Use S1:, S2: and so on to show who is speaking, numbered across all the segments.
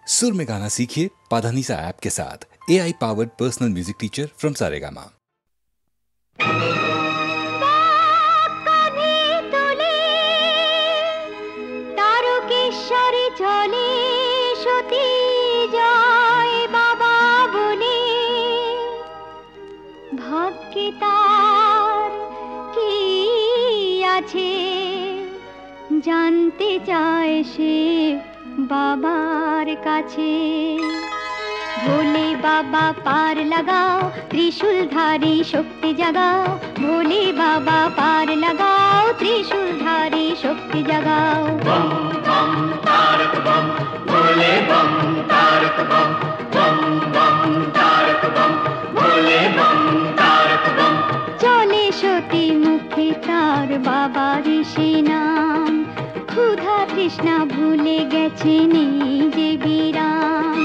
S1: सुर में गाना सीखिए पाधानीसा ऐप के साथ। AI powered personal music teacher from Saregama.
S2: ভাগ্যে তার কি আছে জানতে চায় সে বাবার কাছে। ভোলে বাবা পার লাগাও, ত্রিশূলধারী শক্তি জাগাও। ভোলে বাবা পার লাগাও, ত্রিশূলধারী শক্তি জাগাও।
S3: বম বম তারক বম, ভোলে বম তারক বম। বম বম তারক বম, ভোলে বম তারক বম।
S2: চলে সতী মুখে তার বাবা ঋষি নাম। ক্ষুধা তৃষ্ণা ভুলে গেছে নিজে বিরাম।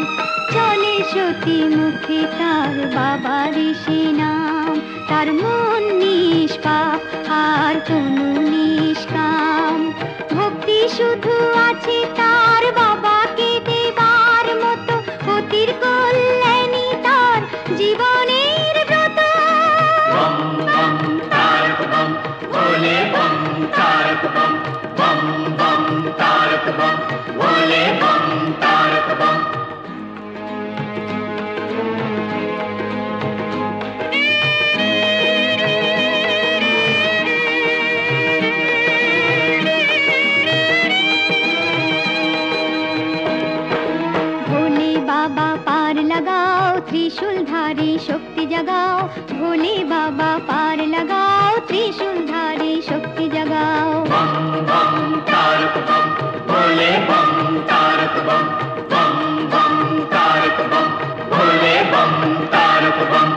S2: চলে সতী মুখে তার বাবা ঋষি নাম। তার মন নিষ্পাপ আর কোনো নিষ্কাম। ভক্তি শুধু আছে তার বাবাকে দেবার মতো। পতির কল্যাণী তার জীবনের ব্রত।
S3: বম বম তারক বম, ভোলে বম তারক বম। বম বম তারক বম, ভোলে বম তারক বম।
S2: ভোলে বাবা পার লাগাও, ত্রিশূলধারী শক্তি জাগাও। ভোলে বাবা পার লাগাও, ত্রিশূলধারী শক্তি জাগাও।
S3: বম বম তারক বম, ভোলে বম তারক বম। বম বম তারক বম, ভোলে বম তারক বম।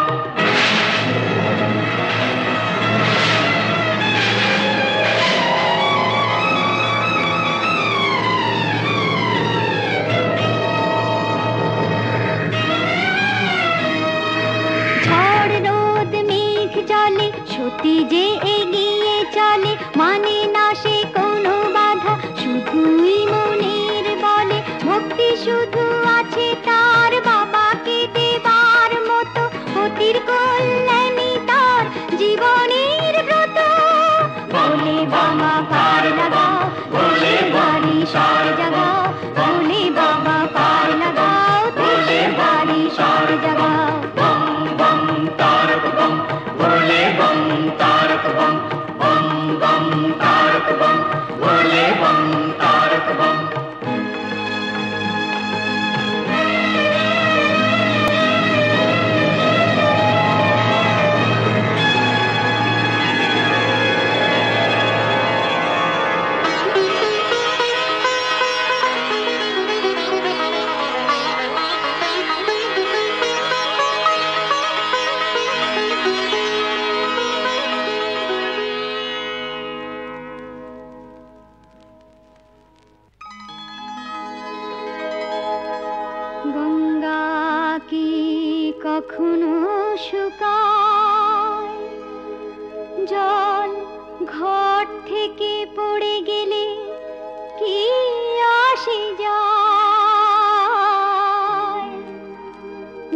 S2: ঝড় রোদ মেঘ চলে, সতী যে এগিয়ে চলে। মানে না সে কোনো বাধা, শুধুই মনের বলে। ভক্তি শুধু আছে তার বাবাকে দেবার মতো। পতির কল্যাণী তার জীবনের ব্রত। ভোলে বাবা পার লাগাও,
S3: ভোলে বম
S2: শক্তি জাগাও। ভোলে বাবা পার লাগাও, ত্রিশূলধারী শক্তি জাগাও।
S3: বম বম তারক বম, ভোলে বম তারক বম। বম বম তারক বম, ভোলে বম তারক বম।
S2: গঙ্গা কি কখনো শুকায়? জল ঘট থেকে পড়ে গেলে কি আসে যায়?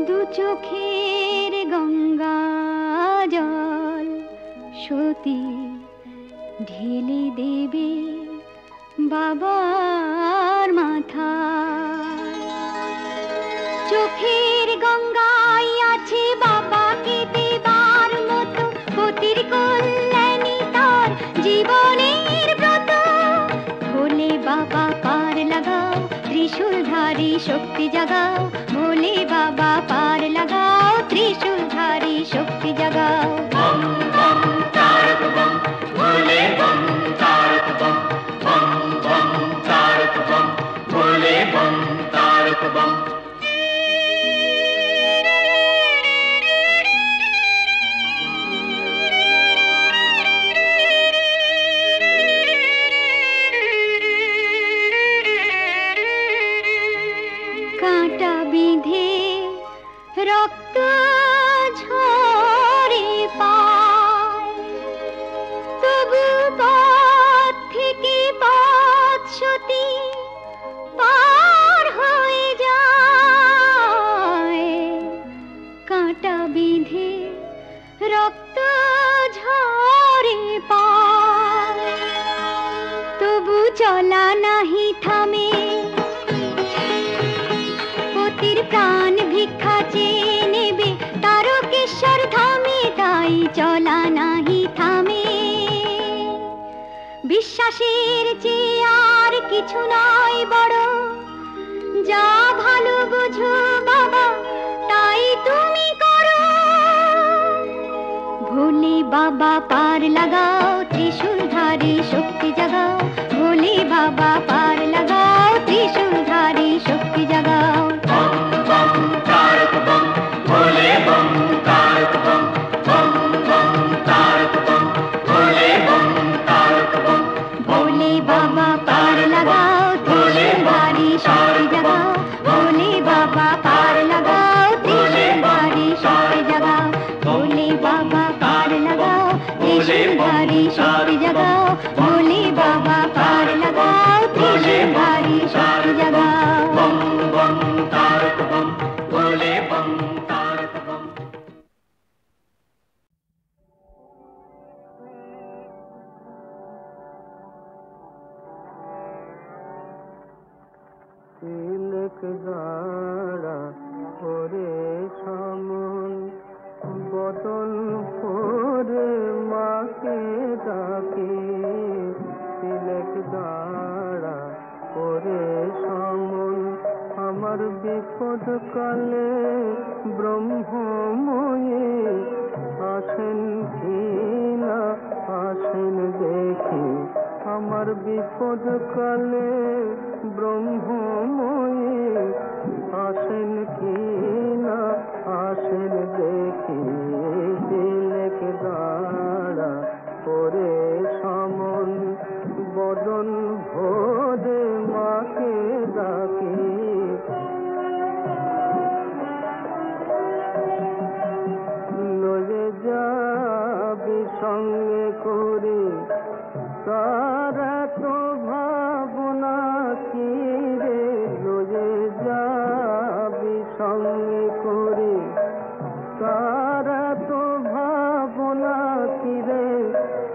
S2: দু চোখের গঙ্গা জল সতী ঢেলে দেবে বাবার মাথায়। চোখের গঙ্গায় আছে বাবাকে দেবার মতো। পতির কল্যাণী তার জীবনের ব্রত। ভোলে বাবা পার লাগাও, ত্রিশূলধারী শক্তি জাগাও। ভোলে বাবা পার লাগাও, ত্রিশূলধারী শক্তি জাগাও।
S3: বম বম তারক বম, ভোলে বম তারক বম। বম বম তারক বম, ভোলে বম তারক বম।
S2: কাঁটা বিঁধে রক্ত ঝরে পায়, তবু পথ থেকে পথ সতী পার হয়ে যায়। বিশ্বাসের চেয়ে আর কিছু নয় বড়, যা ভালো বুঝো বাবা তাই তুমি করো। ভোলে বাবা পার লাগাও, ত্রিশূলধারী শক্তি জাগাও। ভোলে বাবা পার লাগাও, ত্রিশূলধারী শক্তি জাগাও।
S3: বম বম তারক বম, ভোলে বম তারক বম, বম বম তারক বম, ভোলে বম তারক বম।
S2: ভোলে বাবা পার লাগাও, ত্রিশূলধারী শক্তি জাগাও। ভোলে বাবা পার লাগাও, ত্রিশূলধারী শক্তি জাগাও। ভোলে বাবা পার লাগাও, ত্রিশূলধারী শক্তি জাগাও। ভোলে বাবা পার লাগাও, ত্রিশূলধারী শক্তি জাগাও।
S3: বম বম তারক বম, ভোলে বম তারক বম।
S4: তিলক গাড়া ওরে সামন, বদন পরে মাকে ডাকে। তিলক গাড়া ওরে সামন, আমার বিপদ কালে ব্রহ্মময়ী আসেন কি না আসেন দেখি। আমার বিপদ কালে ব্রহ্মময়ী আসেন কি না আসেন দেখি। তিলক দাঁড়া করে সমন, বদন ভোরে মাকে ডাকি। লয়ে যাবি সঙ্গে করে তারা তো ভাবনা কি রে। লয়ে যাবি সঙ্গে করে তারা তো ভাবনা কি রে।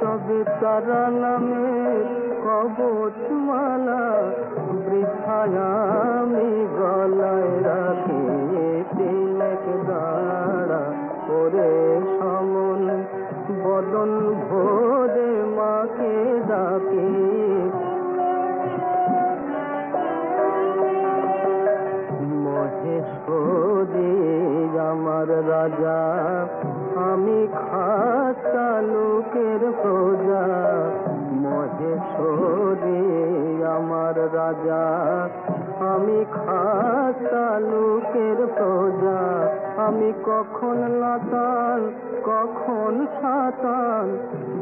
S4: তবে তারা নামে কবচমালা বৃথায় আমি গলায় রাখি। তিলক দাঁড়া করে সমন, বদন ভোরে মাকে ডাকি। মহেশ্বরী আমার রাজা, আমি খাসা লোকের প্রজা। মহেশ্বরী আমার রাজা, আমি খাসা লোকের প্রজা। আমি কখন লাতান কখন সাতান,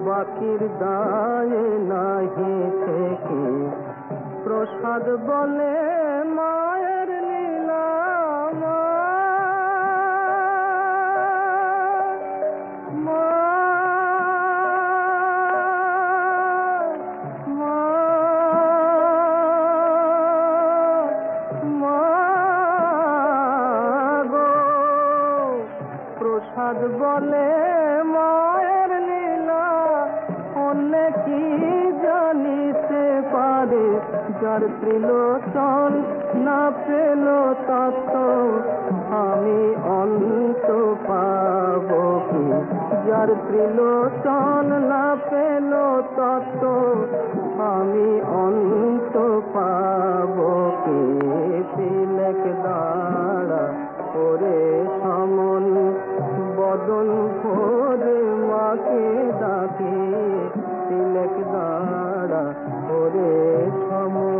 S4: বাকির দায়ে নাহি থেকে। প্রসাদ বলে মায়ের লীলা, প্রসাদ বলে মায়ের লীলা। অন্য কি জানিতে পারে, যার ত্রিলোচন না পেল তত্ত্ব আমি অন্ত পাব কি। যার ত্রিলোচন না পেল তত্ত্ব আমি অন্ত পাব কি। তিলক দাঁড়া করে সমন, বদন ভোরে মাকে ডাকে। তিলক দাঁড়া করে সমন।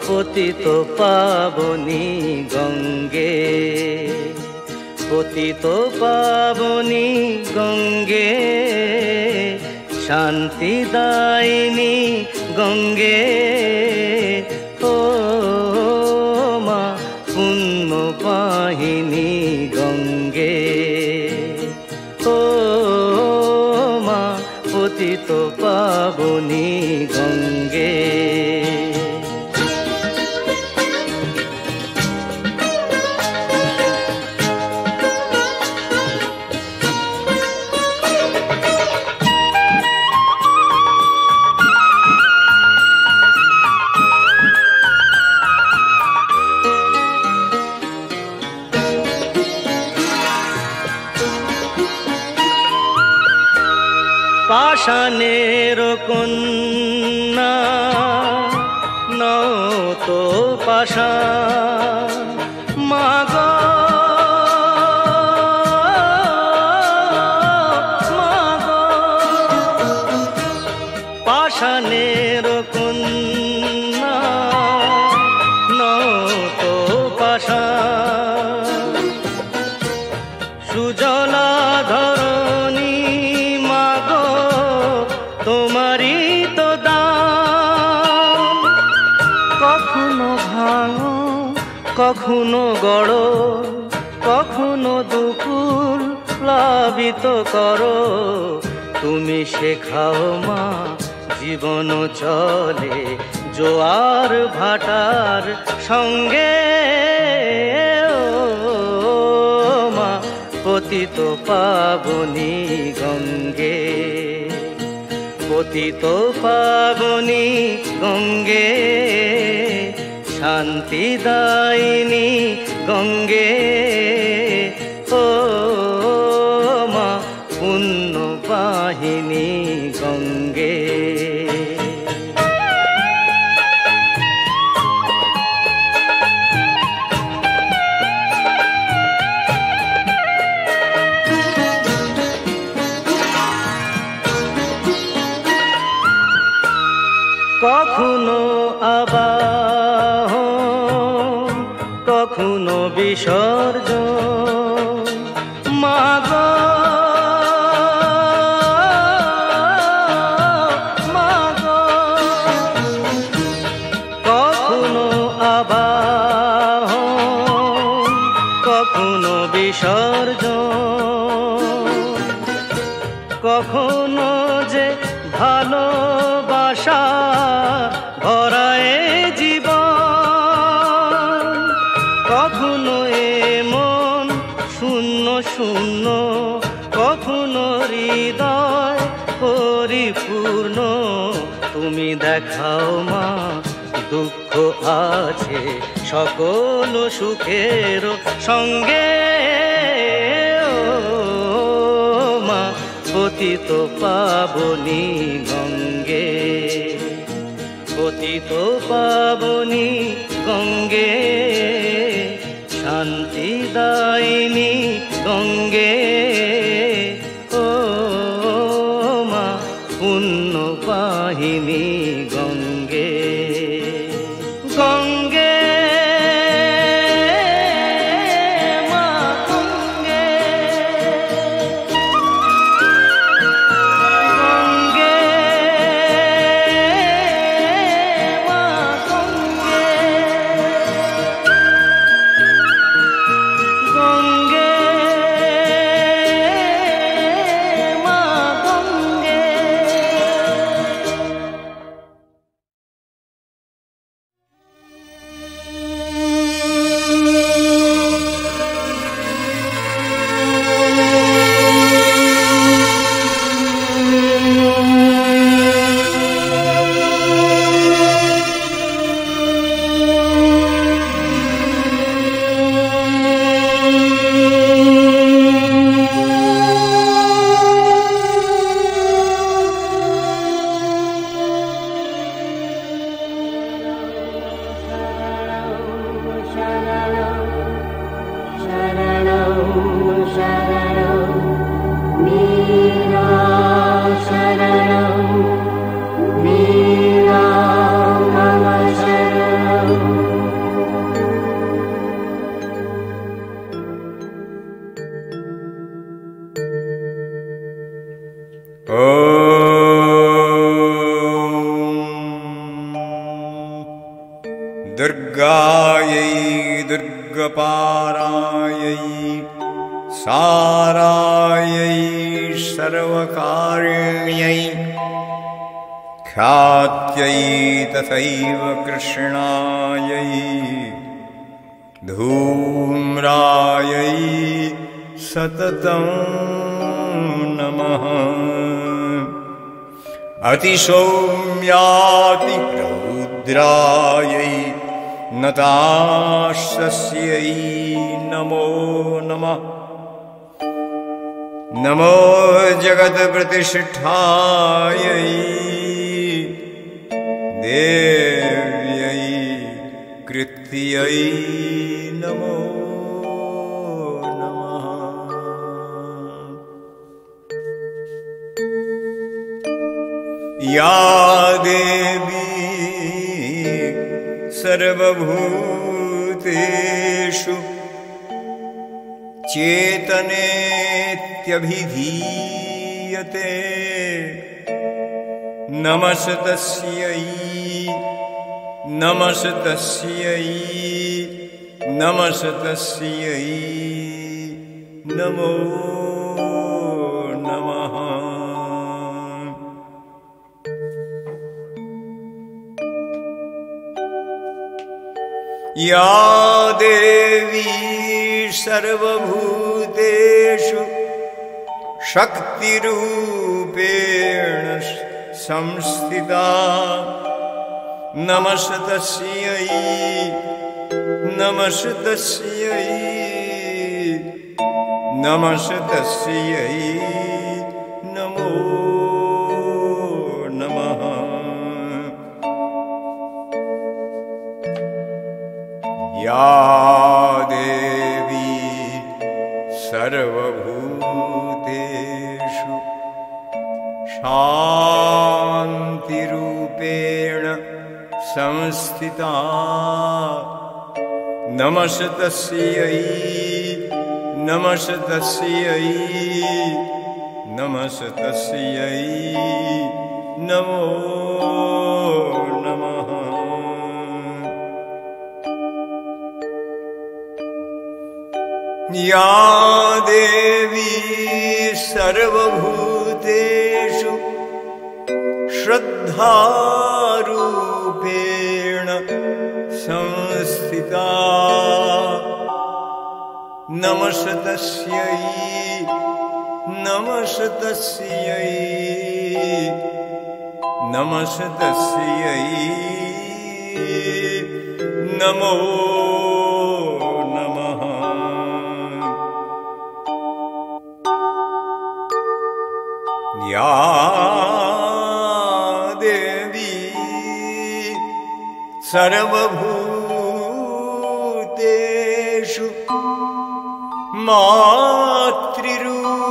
S5: পতিত পাবনী গঙ্গে, পতিত পাবনী গঙ্গে, শান্তিদায়িনী গঙ্গে। ও মা পুণ্য বাহিনী গঙ্গে, ও পাবনি গঙ্গে। পাষাণের কন্যা নও তো পাষাণ মাগো মাগো, পাষাণের কন্যা নও তো পাষাণ সুজলা ধরণী মাগো তোমারই তো দাম। কখনো ভাঙো কখনো গড়ো কখনো দুকুল প্লাবিত করো, তুমি শেখাও মা জীবন চলে জোয়ার ভাটার সঙ্গে। ও মা পতিত পাবনি গঙ্গে, পতিত পাবনি গঙ্গে, শান্তিদায়িনী গঙ্গে। ও মা পুণ্যবাহিনী গঙ্গে। কখনো আবাহন কখনো বিসর্জন মাগো মাগো, কখনো আবাহন কখনো বিসর্জন, কখনো যে ভালোবাসা ভরায় জীবন, কখনো এমন শূন্য শূন্য, কখনো হৃদয় পরিপূর্ণ। তুমি দেখাও মা দুঃখ আছে সকল সুখের সঙ্গে। ও মা পতিত পাবনি গঙ্গে, পতিত পাবনি গঙ্গে, শান্তিদায়িনী গঙ্গে। ও মা পুণ্যবাহিনী গঙ্গে গঙ্গে।
S6: दुर्गायै दुर्गपारायै सारायै सर्वकार्यै ख्यात्यै तथैव कृष्णायै धूम्रायै सततं नमः। अतिसौम्याति रौद्रायै नताशस्यै नमो नमः। नमो जगत्प्रतिष्ठायै देव्यै कृत्यै नमो नमः। या देवी सर्वभूतेषु चेतनेत्यभिधीयते नमस्तस्यै नमस्तस्यै नमस्तस्यै नमो नमः। या देवी सर्वभूतेषु शक्तिरूपेण संस्थिता नमस्तस्यै नमस्तस्यै नमस्तस्यै नमो नमः। या देवी सर्वभूतेषु शान्तिरूपेण संस्थिता नमस्तस्यै नमस्तस्यै नमस्तस्यै नमो नमः। या देवी सर्वभूतेषु श्रद्धारूपेण संस्थिता नमस्तस्यै नमस्तस्यै नमस्तस्यै नमो नमः। या देवी सर्वभूतेषु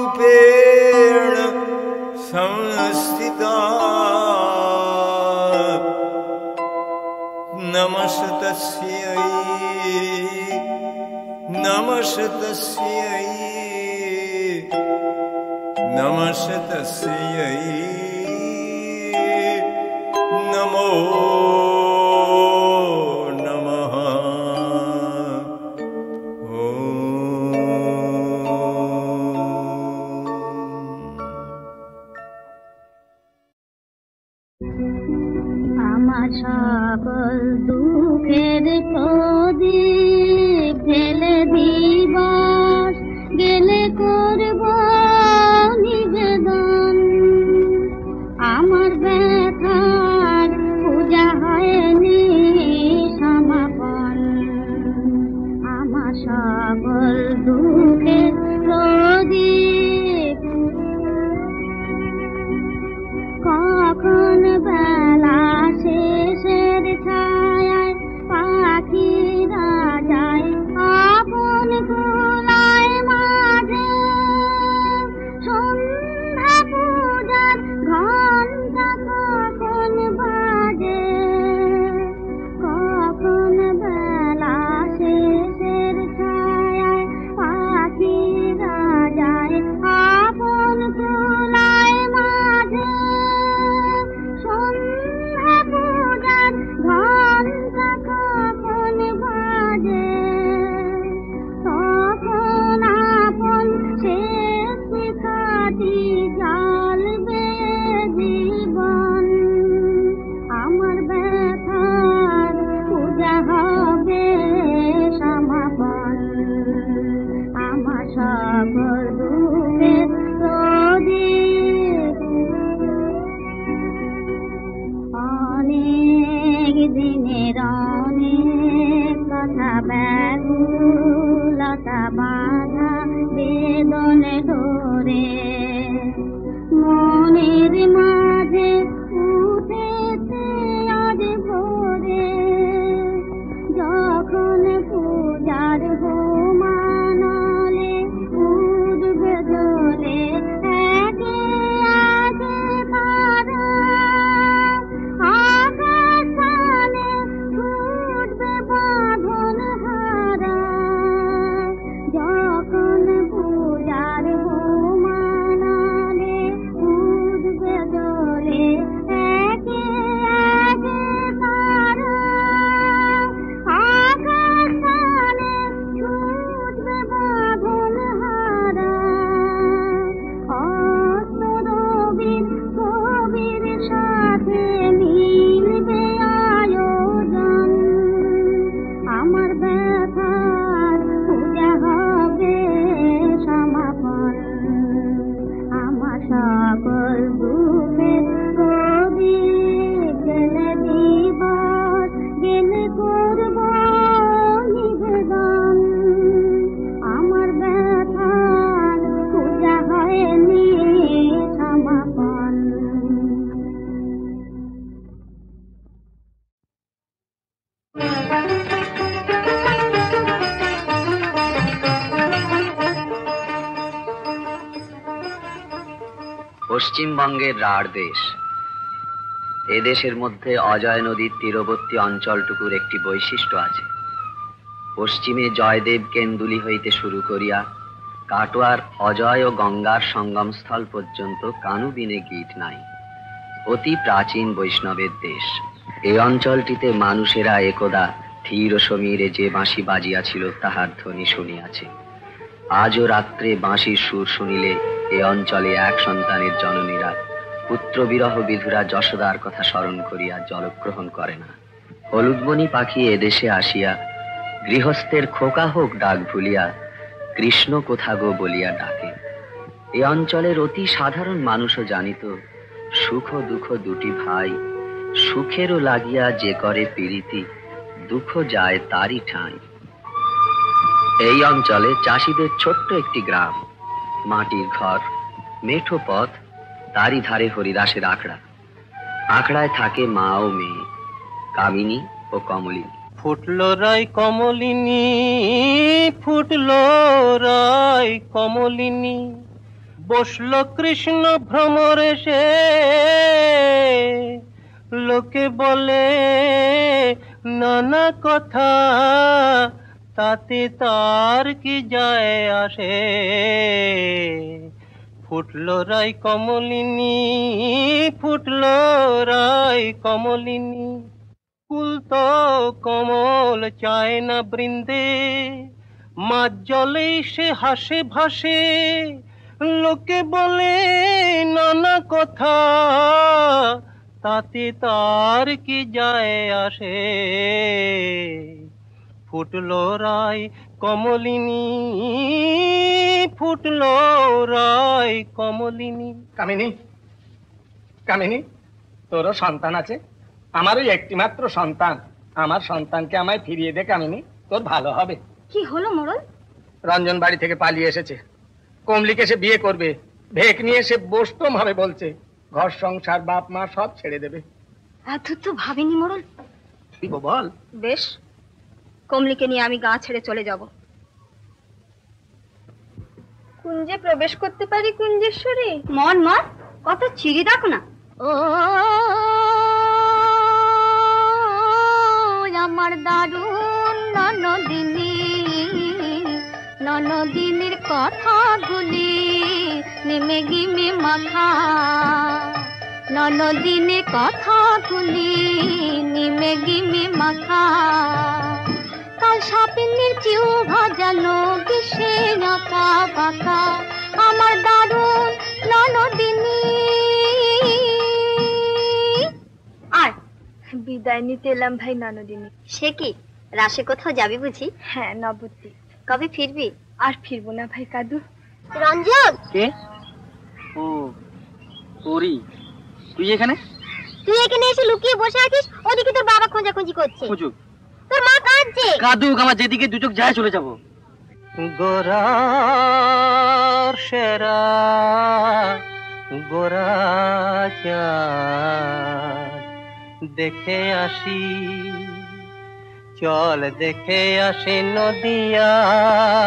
S6: मातृरूपेण संस्थिता नमस्तस्यै नमस्तस्यै नमस्तस्यै नमो नमः।
S2: আমার সকল দুঃখের প্রদীপ ঢেলে দিবস গেলে করব নিবেদন। আমার ব্যথার পূজা হয়নি সমাপন। আমার সকল দুঃখের প্রদীপ কখন বেলা শেষের ছায়ায় পাখিরা যায় আপন দিনের অনেক কথা ব্যাকুলতা বাঁধা বেদনে ধরে মনের মাঝে উঠেছে আজ ভোরে যখন পূজার হোমানলে উঠবে জ্বলে একে আগে তারা আকাশে ছুটবে বাঁধন হারা যখন পূজার হোমানলে উঠবে জ্বলে একে আগে তারা আকাশে ছুটবে বাঁধন হারা অস্তরবীর ছবির সাথে মিলবে আয়োজন আমার ব্যথার পূজা হবে সমাপন আমার সকল দুঃখের প্রদীপ জেলে দিবস গেলে করব নিবেদন আমার ব্যথার পূজা হয়নি সমাপন
S5: পশ্চিমবঙ্গের রাঢ় দেশ। এদেশের মধ্যে অজয় নদীর তীরবর্তী অঞ্চলটুকুর একটি বৈশিষ্ট্য আছে। পশ্চিমে জয়দেব কেন্দুলি হইতে শুরু করিয়া কাটোয়ার অজয় ও গঙ্গার সঙ্গমস্থল পর্যন্ত কানুবিনে গীত নাই। অতি প্রাচীন বৈষ্ণবের দেশ। এই অঞ্চলটিতে মানুষেরা একদা ধীর সমীরে যে বাঁশি বাজিয়াছিল তাহার ধ্বনি শুনিয়াছে। আজও রাত্রে বাঁশির সুর শুনিলে এ অঞ্চলে এক সন্তানের জননীরা পুত্র বিরহ বিধুরা যশোদার কথা স্মরণ করিয়া জলগ্রহণ করে না। হলুদবনি পাখি এদেশে আসিয়া গৃহস্থের খোকা হোক ডাক ভুলিয়া কৃষ্ণ কোথা গো বলিয়া ডাকে। এ অঞ্চলের অতি সাধারণ মানুষও জানিত সুখ দুঃখ দুটি ভাই, সুখেরও লাগিয়া যে করে পীড়িতি দুঃখ যায় তারই ঠাঁই। এই অঞ্চলে চাষিদের ছোট্ট একটি গ্রাম, মাটির ঘর, মেঠো পথ, তারই ধারে হরিদাসের আখড়া। আখড়ায় থাকে মা ও মেয়ে, কামিনী ও কমলিনী।
S7: ফুটলো রায় কমলিনী, ফুটলো রায় কমলিনী, বসলো কৃষ্ণ ভ্রমরে সে। লোকে বলে নানা কথা, তাতে তার কি যায় আসে। ফুটলো রায় কমলিনী, ফুটলো রায় কমলিনী, কুল তো কমল চায় না বৃন্দে, মাঝ জলেই সে হাসে ভাসে। লোকে বলে নানা কথা, তাতে তার কি যায় আসে। ফুটলো রায় কমলিনী, ফুটলো রায় কমলিনী।
S8: কামিনী, কামিনী, তোরও সন্তান আছে? আমারই একটি মাত্র সন্তান। আমার সন্তানকে আমায় ফিরিয়ে দে কামিনী, তোর ভালো হবে।
S2: কি হলো মোড়ল?
S8: রঞ্জন বাড়ি থেকে পালিয়ে এসেছে। কমলিকে সে বিয়ে করবে। ভেক নিয়ে সে বসতম হবে বলছে। ঘর সংসার বাপ মা সব ছেড়ে দেবে।
S2: এত তো ভাবিনি মোড়ল।
S8: বল।
S2: বেশ, কমলিকে নিয়ে আমি গা ছেড়ে চলে যাব। কুঞ্জে প্রবেশ করতে পারি কুঞ্জেশ্বরী? মন মন, কত চিড়ি দেখো না। ও আমার দারুণ ননদিনী, ননদিনীর কথাগুলি নেমে গিমে মাথা। ননদিনীর কথাগুলি নেমে গিমে মাথা। কাল সাপিনীর চিউ ভাজালো কিসে আঁকা বাঁকা। আমার দারুণ ননদিনী। আর বিদায় নিতে এলাম ভাই ননদিনী। সে কি, রাশে কোথাও যাবি বুঝি? হ্যাঁ, নবদ্বীপ। কবে ফিরবি? আর ফিরবো না ভাই কাদু। রঞ্জন।
S9: কে? ও পরি, তুই এখানে?
S2: তুই এখানে এসে লুকিয়ে বসে আছিস, ওদিকে তোর বাবা খোঁজাখুঁজি করছে। তোর মা কাঁদছে।
S10: কাঁদুক, আমার যেদিকে দু চোখ যায় চলে যাবো।
S7: গোরার সেরা গোরা চাঁদ দেখে আসি, চল দেখে আসি নদিয়ায়।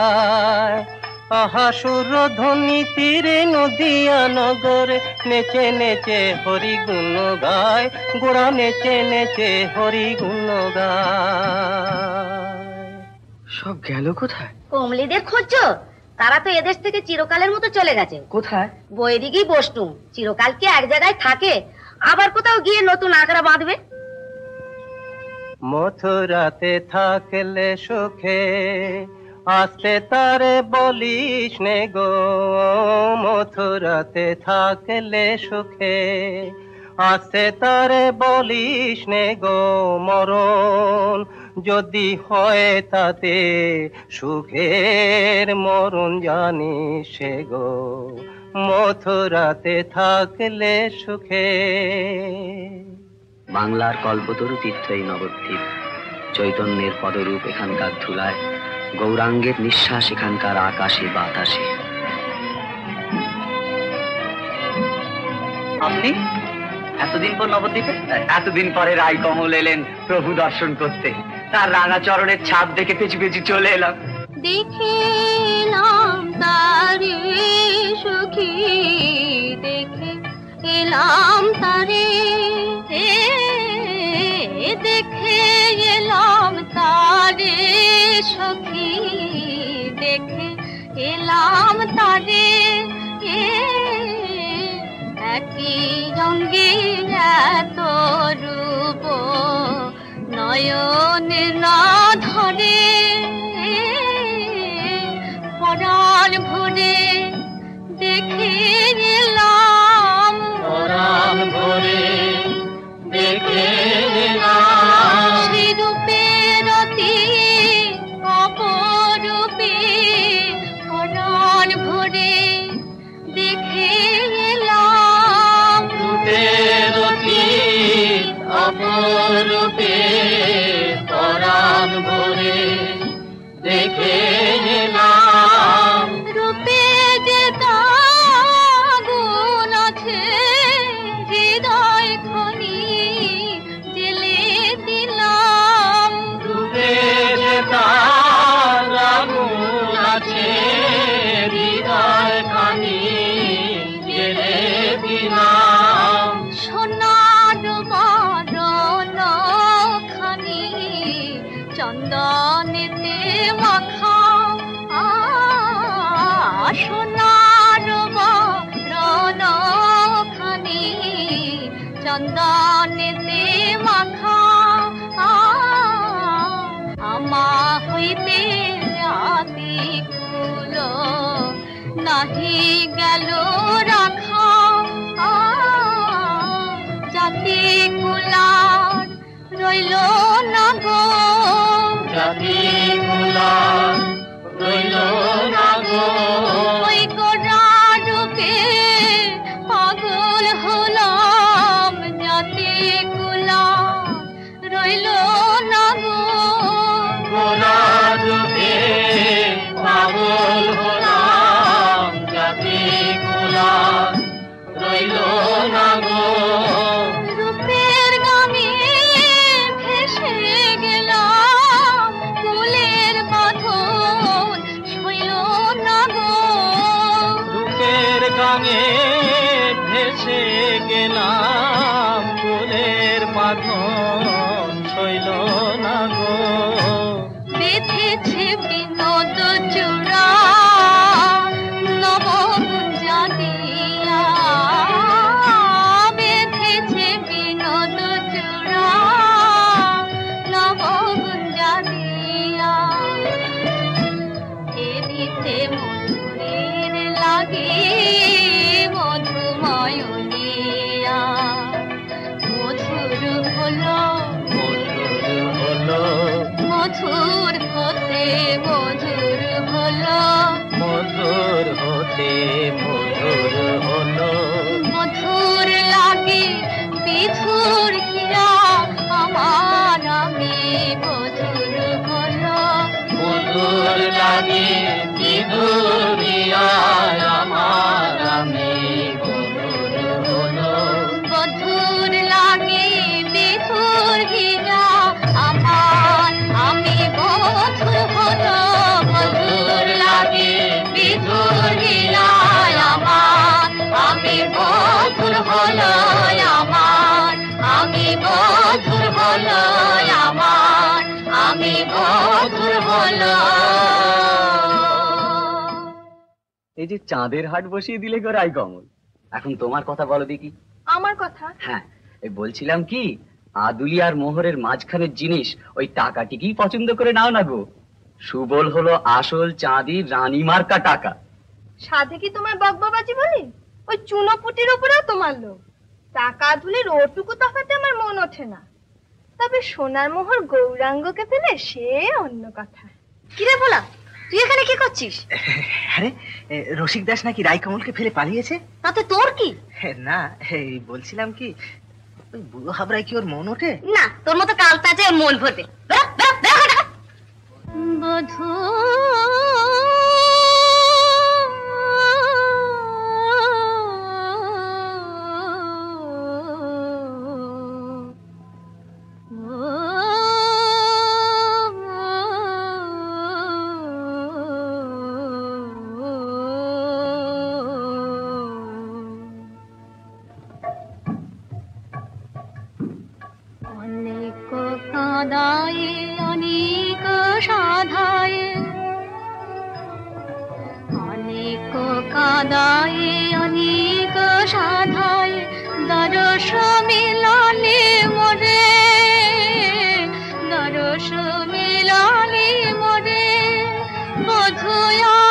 S7: আহা সুরধ্বনি তীরে নদিয়া নগরে নেচে নেচে হরি গুণ গায়, গোরা নেচে নেচে হরি গুণ গায়।
S10: সব গেল কোথায়?
S2: কমলিদের খুঁজছো? তারা তো এদেশ থেকে চিরকালের মতো চলে গেছে।
S10: কোথায়?
S2: বইয়ের দিকেই বসতুম। চিরকাল কি এক জায়গায় থাকে? আবার কোথাও গিয়ে নতুন আঁকড়া বাঁধবে।
S7: মথুরাতে থাকলে সুখে আসতে তারে বলিস নে গো, মথুরাতে থাকলে সুখে আসতে তারে বলিস নে গো, মরণ যদি হয় তাতে সুখের মরণ জানিস গো, মথুরাতে থাকলে সুখে।
S5: বাংলার কল্পতরু তীর্থ এই নবদ্বীপ, চৈতন্যের পদরূপ এখানকার ধুলায়, গৌরাঙ্গের নিঃশ্বাস এখানকার আকাশে বাতাসে।
S10: আপনি এতদিন পর নবদ্বীপে? এতদিন পরে রায় কমল এলেন প্রভু দর্শন করতে, তার রাঙা চরণের ছাপ দেখে পেছু পেছু চলে এলাম।
S2: দেখেলাম তারে সুখী, দেখে এলাম তারে, দেখে এলাম তারে সখী, দেখে এলাম তারে। একই রঙে এত রূপ নয়নে না ধরে, পরাণ ভরে দেখে এলাম,
S3: পরাণ ভরে দেখে এলাম,
S2: সেই রূপের অতি অপরূপে পরাণ ভরে দেখে এলাম,
S3: রূপের অতি অপরূপে পরাণ ভরে দেখে এলাম।
S2: রূপে যে আগুন আছে হৃদয় খনি জেলে দিলাম,
S3: রূপে যে আগুন আছে হৃদয় খানি জেলে দিলাম।
S2: সোনার বরণ খানি চন্দনেতে মাখা, সোনার বরণ খানি চন্দনেতে মাখা, আমা হইতে জাতি কুল নাহি গেল রাখা, জাতি কুলার রইল না গো,
S3: জাতি কুলার রইল না গো,
S2: ওই গোরা রূপে পাগল হলাম, জাতি কুলার রইল না গো,
S3: গোরা রূপে পাগল হলাম, জাতি কুলার রইল না গো।
S2: রূপের গানে ভেসে গেলাম, কুলের বাঁধন সইল না গো,
S7: রূপের গানে ভেসে গেলাম, ফুলের বাঁধন সইল না গো।
S2: বেঁধেছে বিনোদ চূড়া নবগুঞ্জা দিয়া, বেঁধেছে বিনোদ চূড়া নবগুঞ্জা দিয়া, এদিতে মধুরের লাগে মধুময় দিয়া, মধুর হলো মধুর হতে মধুর হলো,
S7: মধুর হতে মধুর হলো,
S2: মধুর লাগে বিধুর হিয়া আমার
S11: বধুর হলো বধুর লাগে বিধুরিয়া আমার আমি বধুর হলো বধুর লাগে বিধুর হিয়া আমার আমি বধুর হলো বধুর লাগে বিধুর হিয়া আমার আমি বধুর হলো আমার আমি বধুর হলো আমার আমি বধুর হলো।
S10: এই যে চাঁদের হাট বসিয়ে দিলে গো রাই কমল, এখন তোমার কথা বলো দেখি।
S2: আমার কথা?
S10: হ্যাঁ, এই বলছিলাম কি, আদুলি আর মোহরের মাঝখানের জিনিস ওই টাকাটিকেই পছন্দ করে নাও না গো। সুবল হলো আসল চাঁদির রানী মার্কা টাকা।
S2: সাধে কি তোমার বকবাবাজি বলি? ওই চুনোপুটির উপরেও তোমার লোক। টাকা ধুলির ওটুকু তফাতে আমার মন ওঠে না। তবে সোনার মোহর গৌরাঙ্গকে পেলে সে অন্য কথা। কিরে বলা, তুই এখানে কি করছিস?
S12: আরে রসিক দাস নাকি রাই কমলকে ফেলে পালিয়েছে।
S2: তাতে তোর কি?
S12: না, বলছিলাম কি, ওই বুড়ো হাবড়ায় কি ওর মন ওঠে?
S2: না, তোর মতো কালতা আছে ওর মন ফোটে।
S11: বধূ কাদায় অনেক সাধায় অনেক কাদায় অনেক সাধায় দরস মিলালে মোরে দরস মিলালে মোরে বধূ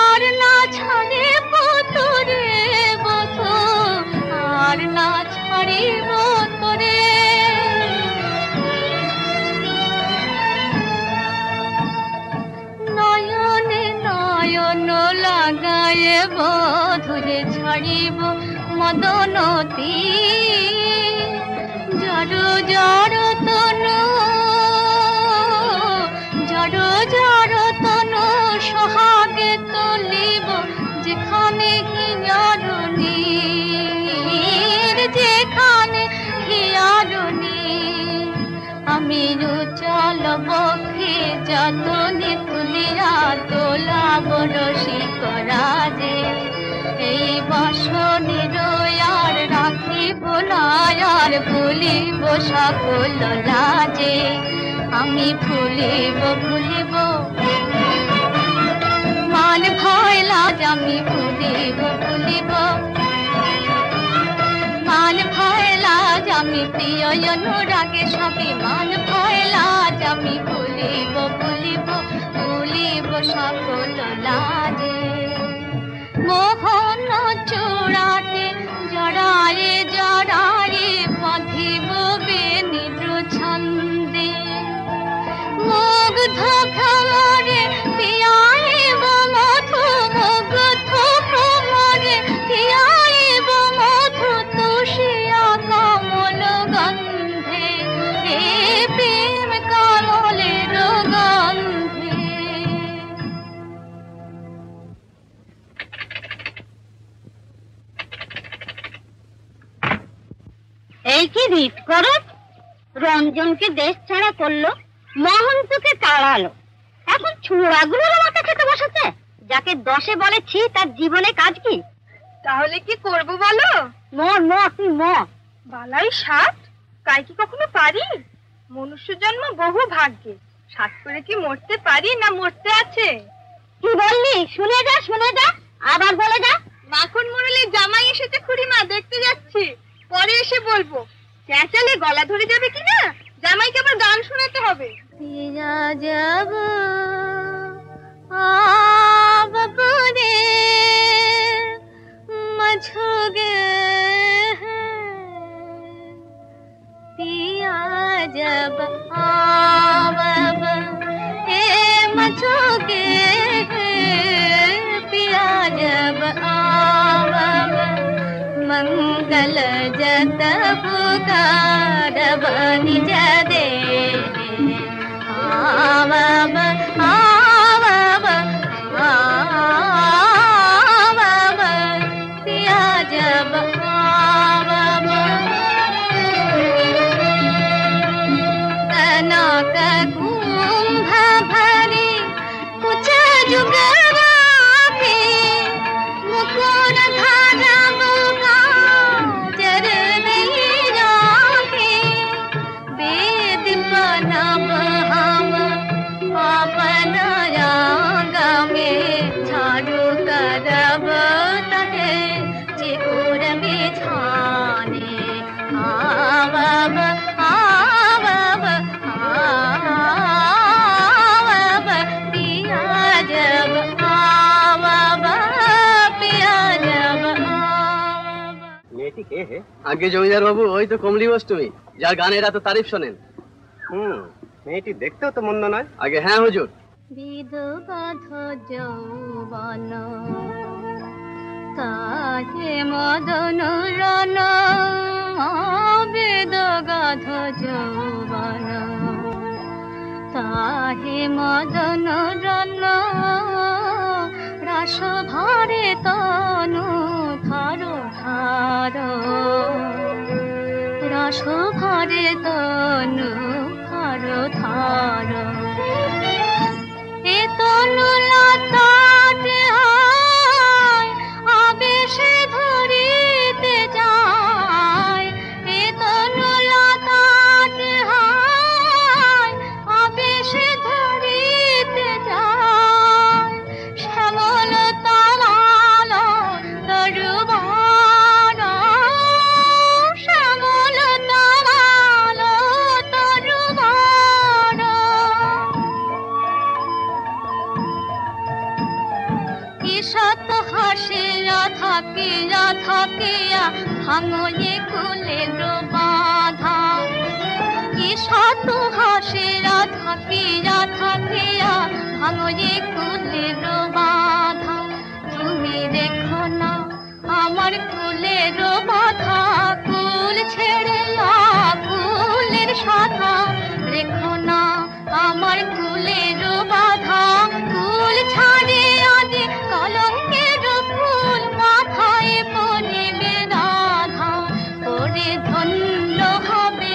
S11: আর না ছাড়ে তোরে বধূ আর না ছাড়িব তোরে লাগায় বধুরে ছাড়িব মদনতি জড় জড় তনু জড় জড় তনু সোহাগে তুলিব যেখানে হিয়ারুনি যেখানে হিয়ারুনি আমি চল বক্ষে যতনে তুলিয়া তোলাব রসিকরা যে এই বাসনের আর রাখিব না আর ভুলিব সকল লাজে আমি ভুলিব ভুলিব মান ভয় লাজ আমি ভুলিব ভুলিব মান ভয় লাজ আমি প্রিয় অনুরাগে সবই মান ভয় লাজ আমি ভুলিব ভুলিব ভুলিব সকল লাজে মোহন চূড়াতে জড়ায়ে জড়ায়ে বাঁধিব বেনিদ্র ছন্দে মুগ্ধ ভ্রমরে পিয়াইব মধু মুগ্ধ ভ্রমরে পিয়াইব মধু তুষিয়া কমল গন্ধে হে প্রেম কমলের গন্ধে।
S2: এই কি রিট করো, রঞ্জনকে দেশ ছাড়া করলো, মহন্তকে তাড়ালো, এখন ছোড়াগুলোর মাথা খেতে বসেছে। যাকে দশে বলেছি তার জীবনে কাজ কি? তাহলে কি করব বলো? তুই বালাই সাত, কাই কি কখনো পারি? মনুষ্য জন্ম বহু ভাগ্যে, সাত করে কি মরতে পারি না মরতে আছে? কি বললি? শুনে যা শুনে যা, আবার বলে যা। মাখন মুরলির জামাই এসেছে খুড়িমা, দেখতে যাচ্ছি, পরে এসে বলবো। চেঁচালে গলা ধরে যাবে কিনা, জামাইকে আবার গান শোনাতে হবে।
S11: যাব বাবুরে মঝুগে পিয়া যাব বাব এ মঝুগে পিয়া যাব বাব मंगल जत पुकार बनि जदे
S13: আগে জমিদার বাবু ওই তো কমলি অষ্টমী, যার গানের এত তারিফ শোনেন।
S14: মেয়েটি দেখতেও তো মন্দ নয়।
S13: আগে হ্যাঁ হুজুর।
S11: বিদগাধ যৌবন তাহে মদন রণ, বেদগাধ যৌবন তাহে মদন রণ, রাস ভরে তনু থার থার, রাস ভরে তনু থার থার। এ তনু লতাতে হয় আবেশে ধরিতে যায়, এ তনু লতাতে হয় আবেশে ধরিতে যায়। শ্যামল তমাল তরুবাণ, শ্যামল তমাল তরুবাণ। ঈষৎ হাসিয়া থাকিয়া থাকিয়া ভাঙয়ে কুলের বাধা, ঈষৎ হাসিয়া থাকিয়া থাকিয়া ভাঙয়ে কুলের বাধা। তুমি দেখো না আমার কুলের বাধা, কুল ছেড়ে না কুলের সাধা। রেখো না আমার কুলের বাধা, কুল ছাড়ে আজ কলঙ্কের ফুল মাথায় পড়িবে রাধা। পরে ধন্য হবে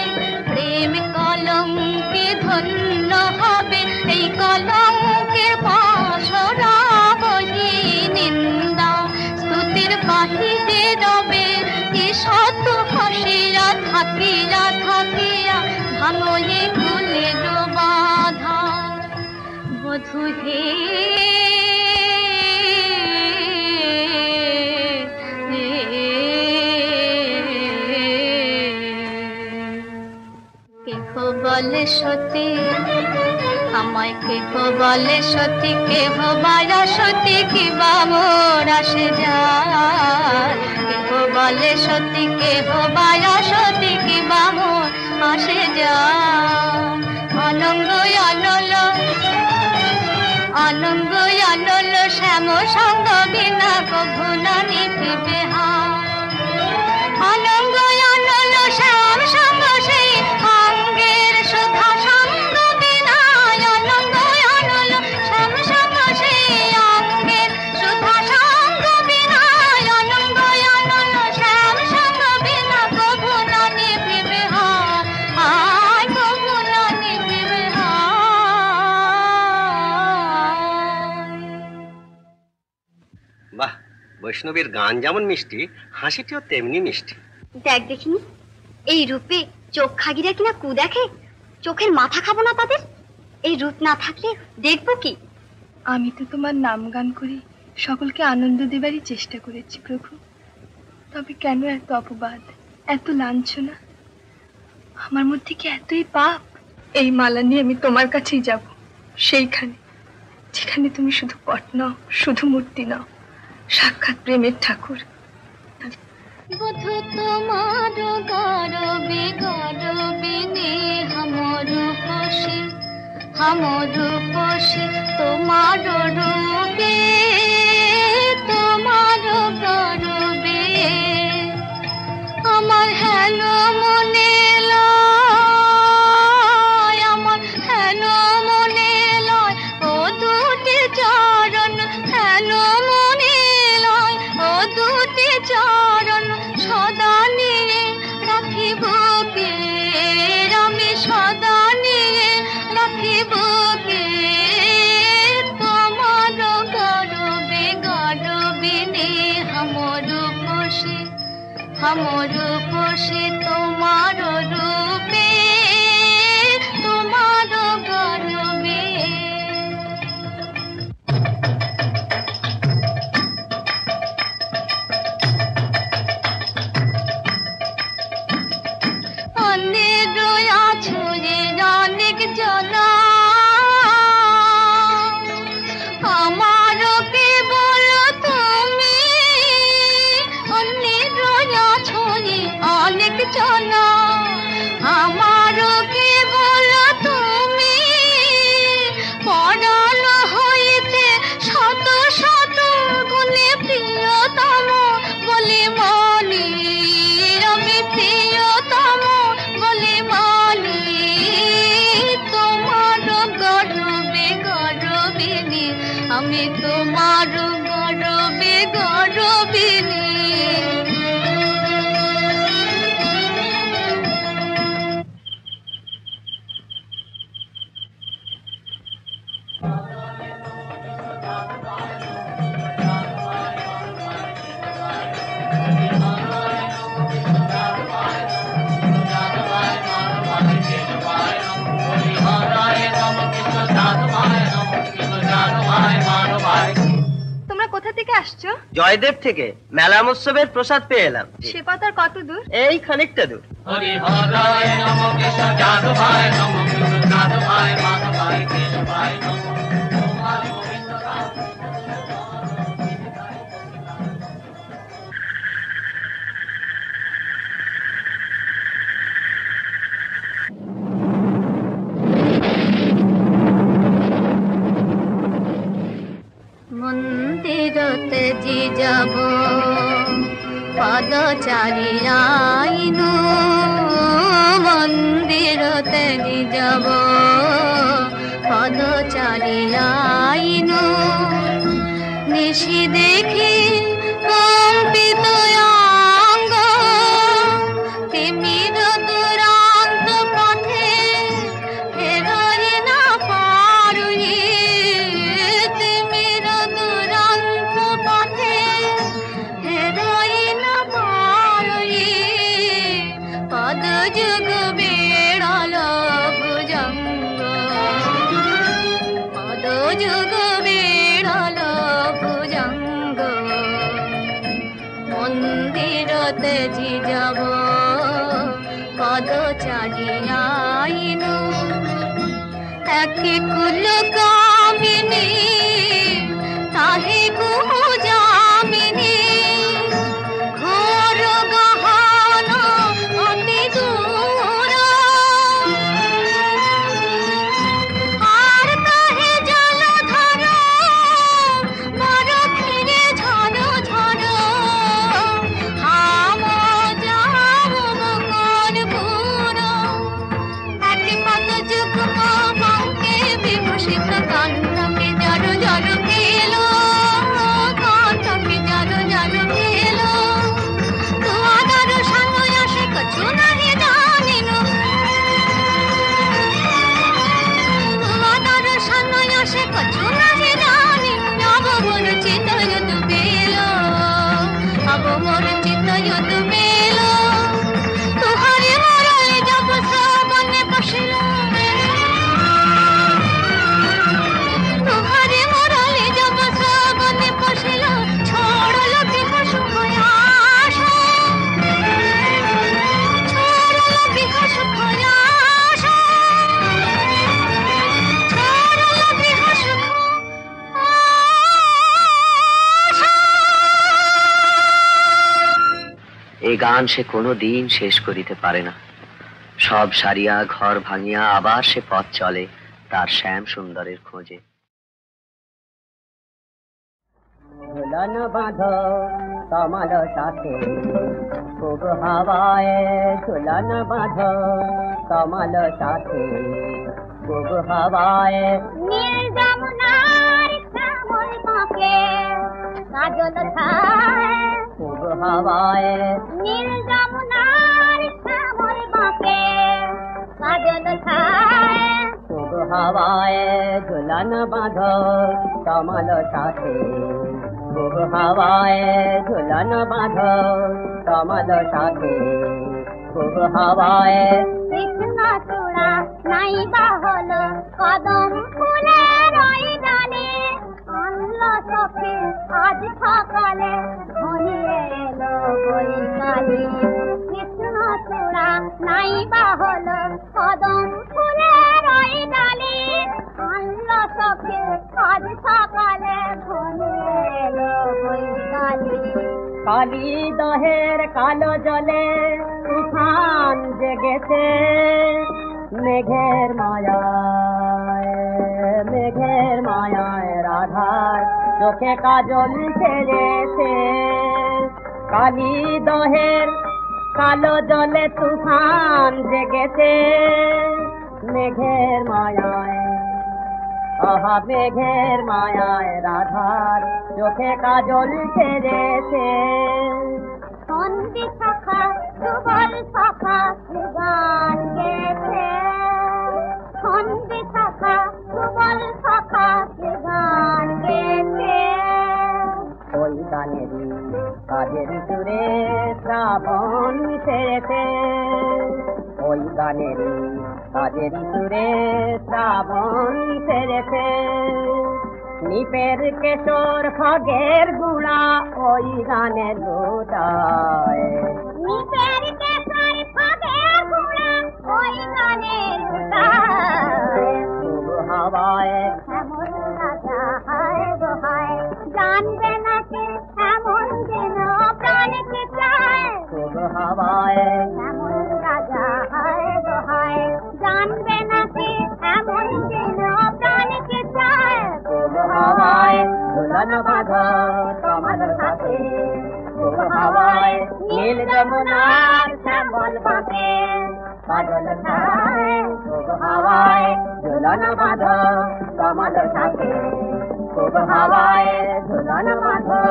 S11: প্রেম কলঙ্কে, ধন্য হবে এই কলঙ্কের পাশরা বহি নিন্দা। স্তুতির বাহিরে রবে ঈষৎ হাসিয়া থাকিয়া থাকিয়া ভাঙয়ে কুলের বাধা। বধূ হে কেহ বলে সতী, আমায় কেহ বলে সতী, কেহ বারা সতী কিবা মোর আসে যায়। কেহ বলে সতী, কেহ বারা সতী কিবা মোর আসে যায়। অনঙ্গ অনল অনঙ্গ অনল শ্যাম সঙ্গ বিনা কভু না নিভিবে হার। অনঙ্গ অনল শ্যাম সঙ্গ সেই অঙ্গের সুধা সঙ্গ বিনা, অনঙ্গ অনল শ্যাম সঙ্গ সেই অঙ্গের সুধা সঙ্গ বিনা, অনঙ্গ অনল শ্যাম সঙ্গ বিনা কভু না নিভিবে হার। আয় কভু না নিভিবে হার।
S14: বাহ, বৈষ্ণবীর গান যেমন মিষ্টি, হাসিটিও তেমনি মিষ্টি।
S2: দেখ দেখিনি এই রূপে চোখ খাগিরা কিনা কু দেখে, চোখের মাথা খাবো না তাদের। এই রূপ না থাকলে দেখবো কি?
S15: আমি তো তোমার নাম গান করে সকলকে আনন্দ দেবারই চেষ্টা করেছি প্রভু, তবে কেন এত অপবাদ, এত লাঞ্ছনা? আমার মধ্যে কি এতই পাপ? এই মালা নিয়ে আমি তোমার কাছেই যাব, সেইখানে যেখানে তুমি শুধু পট নাও, শুধু মূর্তি নাও, সাক্ষাৎ প্রেমের ঠাকুর।
S11: বধূ তোমার গরবে গরবে নে হামর পশে, হামর পশে তোমার রূপে, তোমার গরবে আমার হেন মনে লয়, আমার হেন মনে লয় ও দুটি চরণ, হেন মনে লয় ও দুটি চরণ। সদা নিয়ে রাখিব কে, আমি সদা নিয়ে আমার রূপসী তোমার রূপে তোমার গর্বে অনেক আছো রে অনেক জনা আমারও কে বলো তুমি অনেক আছো রে অনেক জনা আমারও কে বলো তুমি পড়ানো হইতে শত শত গুণে প্রিয়তম বলে মনে আমি প্রিয়তম বলে মনে তোমার গর্বে গর্বিনী আমি তোমার গর্বে গর্বিনী তোমরা কোথা থেকে আসছো?
S16: জয়দেব থেকে মেলা মৎসবের প্রসাদ পেয়ে এলাম।
S15: সে পথ আর কত দূর?
S16: এই খানিকটা দূর।
S11: মন্দিরতে জি যাব পদচারী আইনু মন্দিরতে জি যাব পদচারী আইনু নিশি দেখি কম্পিত অঙ্গ তিমির দুরান্ত পথে ফেরই না পারুই তিমির দুরান্ত পথে ফেরই না পারুই পদ যুগ বেড়াল ভুজঙ্গ পদ যুগ বেড়াল ভুজঙ্গ মন্দিরতে জি যাব পদচারী আইনু একে কুল কামিনী তাহে কুহ যামিনী ঘোর গহন অতি দূর আর তাহে জলধর বড় ফিরে ঝড় ঝড় হাম যাব মুকুরপুর একে পদ যুগ্ম বাঙ্কে বিভূষিত কান্নকে জড় জড় খেলো কান্নকে জড় জড় খেলো তোমার সাময়াসে কछु নাহি জানিনু তোমার সাময়াসে কछु নাহি জানিনু আব মোর চিতয় দুবেলো আব মোর চিতয় দুবেলো তুহারে মরালে যাব শ্রাবণে বসিলা তুহারে মরালে যাব শ্রাবণে বসিলা ছড়ল বিহ সুখ আশা ছড়ল বিহ সুখ আশা ছড়ল বিহ সুখ
S5: এই গান সে কোনো দিন শেষ করিতে পারে না। সব সারিয়া ঘর ভাঙিয়া আবার সে পথ চলে তার শ্যাম সুন্দরের খোঁজে।
S17: ঝুলন বাঁধো কমল সাথে খুব হাওয়ায় ঝুলন বাঁধো কমল সাথে খুব হাওয়ায়
S11: নীল যমুনার শ্যামল বাঁকে কাজল ছায়
S17: খুব হাওয়ায়
S11: নীল যমুনার শ্যামল বাঁকে কাজল ছায়
S17: খুব হাওয়ায় ঝুলন বাঁধো কমল সাথে খুব হাওয়ায় ঝুলন বাঁধো কমল সাথে খুব হাওয়ায়
S2: কৃষ্ণ চূড়া নাই বা হলো কদম ফুলের ওই ডালে আনলো চোখে আজ সকালে ঘনিয়ে এলো বৈকালে কৃষ্ণ চূড়া নাই বা হলো কদম ফুলের ওই ডালে আনলো চোখে আজ সকালে ঘনিয়ে এলো বৈকালে
S17: কালী দহের কালো জলে তুফান জেগেছে মেঘের মায়ায় রাধার চোখে কাজল ছেড়েছে কালী দহের কালো জলে তুফান জেগেছে মেঘের মায়ায় মেঘের মায়ায় রাধার চোখে কাজল ছেড়েছে
S2: সন্ধি শাখা সুবল শাখা গান গেছে সন্ধি শাখা সুবল শাখা গান গেছে
S17: ওই গানেরই কাজের সুরে শ্রাবণ ছেড়েছে ওই গানেরই কাজের সুরে শ্রাবণ ছেড়েছে নিপের কেশর খগের গুড়া ওই গানে লুটায়
S2: নিপের কেশর খগের গুড়া ওই গানে লুটায়
S17: খুব হাওয়ায়
S2: এমন রাজা হায় গো হায় জানবে নাকি এমন যেন প্রাণকে চায়
S17: খুব হাওয়ায়
S2: এমন রাজা হায় গো হায় জানবে নাকি এমন যেন প্রাণকে চায়
S17: খুব হাওয়ায় ঝুলন বাঁধো তোমার সাথে খুব হাওয়ায় নীল যমুনার শ্যামল বাঁকে কাজল ছায় খুব হাওয়ায় ঝুলন বাঁধো তোমার সাথে খুব হাওয়ায় ঝুলন বাঁধো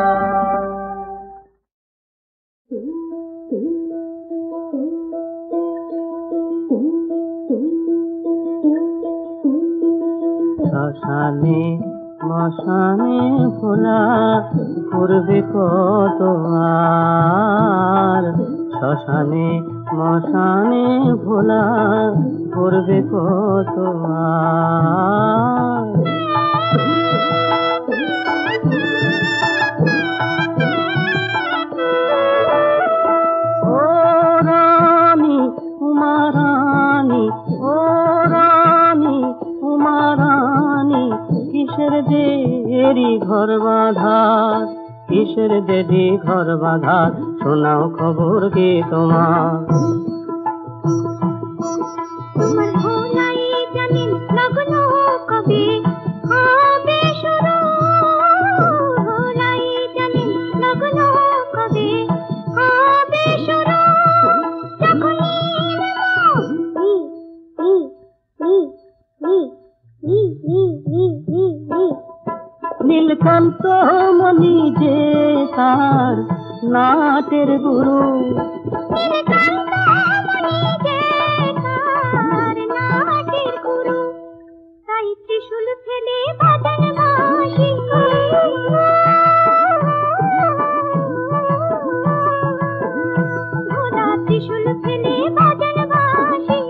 S4: শ্মশানে মশানে ভোলা করবে কত আর শ্মশানে মশানে ভোলা করবে কত আর ও রানী উমারানী ও রানী উমারানী কিসের দেরি ঘর বাঁধার কিসের দেরি ঘর বাঁধার শোনাও খবর কি তোমার
S2: তোমার ভোলাই জানেন লগ্ন কবে হবে শুরু ভোলাই জানেন লগ্ন কবে হবে শুরু যখনই
S4: নীলকান্ত মণি যে তার নাটের গুরু
S2: তাই ত্রিশূল ফেলে বাজান বাঁশি ভোলা ত্রিশূল ফেলে বাজান বাঁশি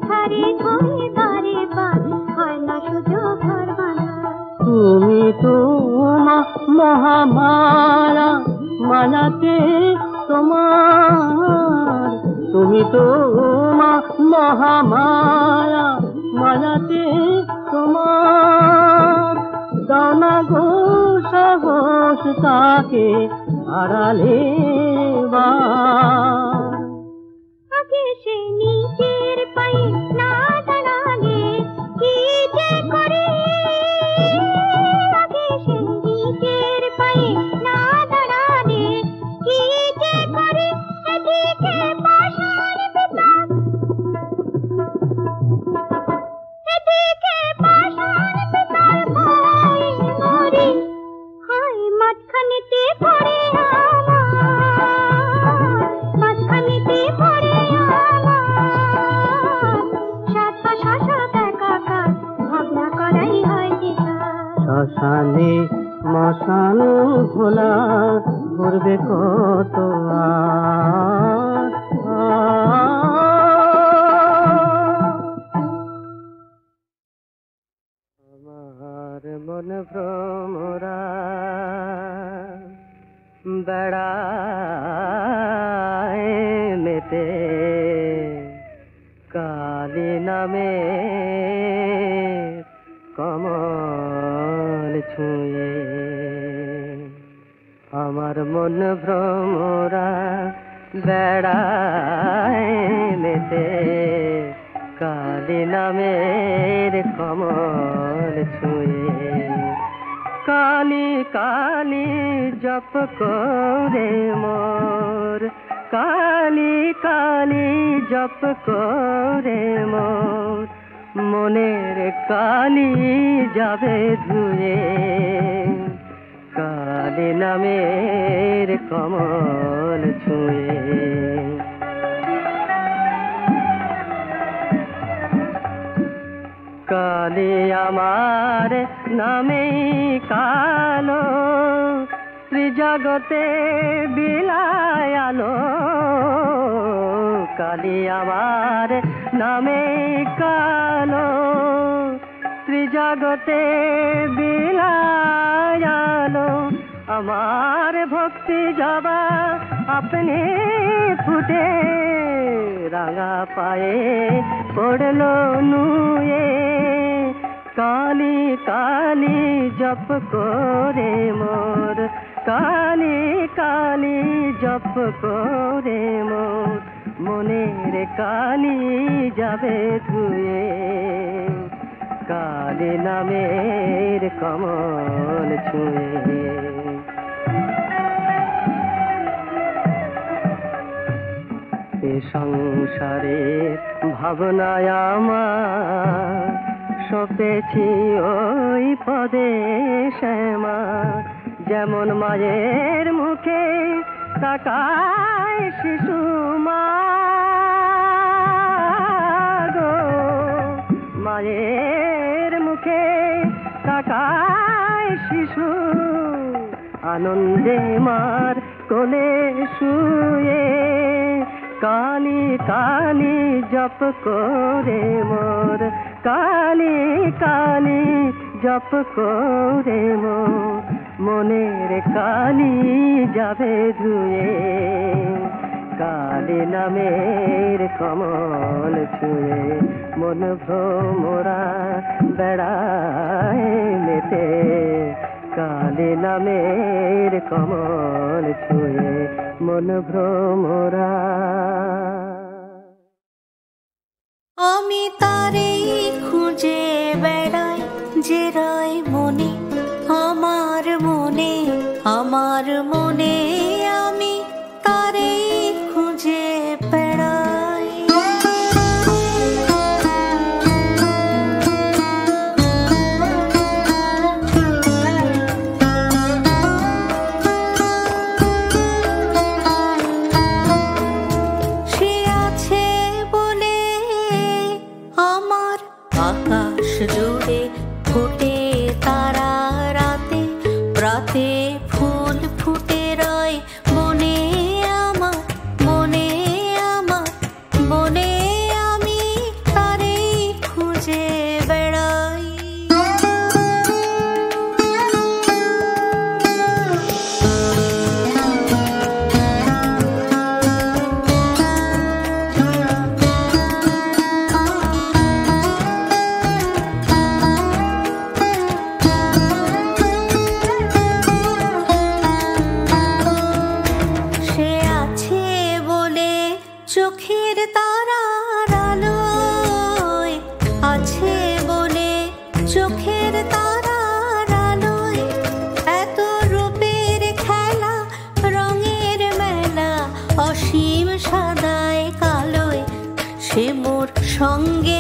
S2: ধারে ধরে তারে পার হয় না সুযোগ ঘর বাঁধা
S4: তুমি তো মহামায়া মায়াতে তোমার তুমি তো মহামায়া মায়াতে তোমার দানা গো সাহস তাকে আড়ালে বা
S2: আগে সে নিজের পায়ে না দাঁড়ালে কি যে করে আগে সে নিজের পায়ে না দাঁড়ালে কি যে করে এদিকে পাষাণ পিতার এদিকে পাষাণ পিতার ভয়ে মরে হায় মাঝখানেতে পড়ে মাঝখানেতে পড়ে
S4: শ্মশানে মশান ভোলা করবে কত আমার মন ভ্রমরা বেড়ায় মেতে কালী নামে কমল ছুঁয়ে আমার মন ভ্রমরা বেড়ায় মেতে কালী নামের কমল ছুঁয়ে কালী কালী জপ করে মোর কালী কালী জপ করে মোর মনের কালী যাবে ধুয়ে কালী নামের কমল ছুঁয়ে কালী আমার নামে কালো ত্রিজগতে বিলায় আলো কালী আমার নামে কালো ত্রিজগতে বিলায় আলো আমার ভক্তি জবা আপনি ফুটে রাঙা পায়ে পড়লো নুয়ে কালী কালী জপ করে মোর কালী কালী জপ করে মোর মনের কালী যাবে ধুয়ে কালী নামের কমল ছুঁয়ে সংসারে ভাবনায় আমার সপেছি ওই পদে শ্যামা যেমন মায়ের মুখে তাকায় শিশু মা গো মায়ের মুখে তাকায় শিশু আনন্দে মার কোলে শুয়ে কালী কালী জপ করে মোর কালী কালী জপ করে মোর মনের কালী যাবে ধুয়ে কালী নামের কমল ছুঁয়ে মন ভ্রমরা বেড়ায় মেতে কালী নামের কমল ছুঁয়ে মন ভ্রমরা
S11: আমি তারে খুঁজে বেড়াই যে রয় মনে আমার মনে আমার মনে আমি তারে খুঁজে বেড়াই সে আছে বলে আমার আকাশ জুড়ে ফুটে তারা রাতে রাতে ফুল ফুটে রয় মনে আমার মনে আমার মনে আমি তারে খুঁজে বেড়াই সে আছে বলে চোখের তারার আলোয় আছে বলে চোখের তারার আলোয় এত রূপের খেলা রঙের মেলা অসীম সাদায় কালোয় সে মোর সঙ্গে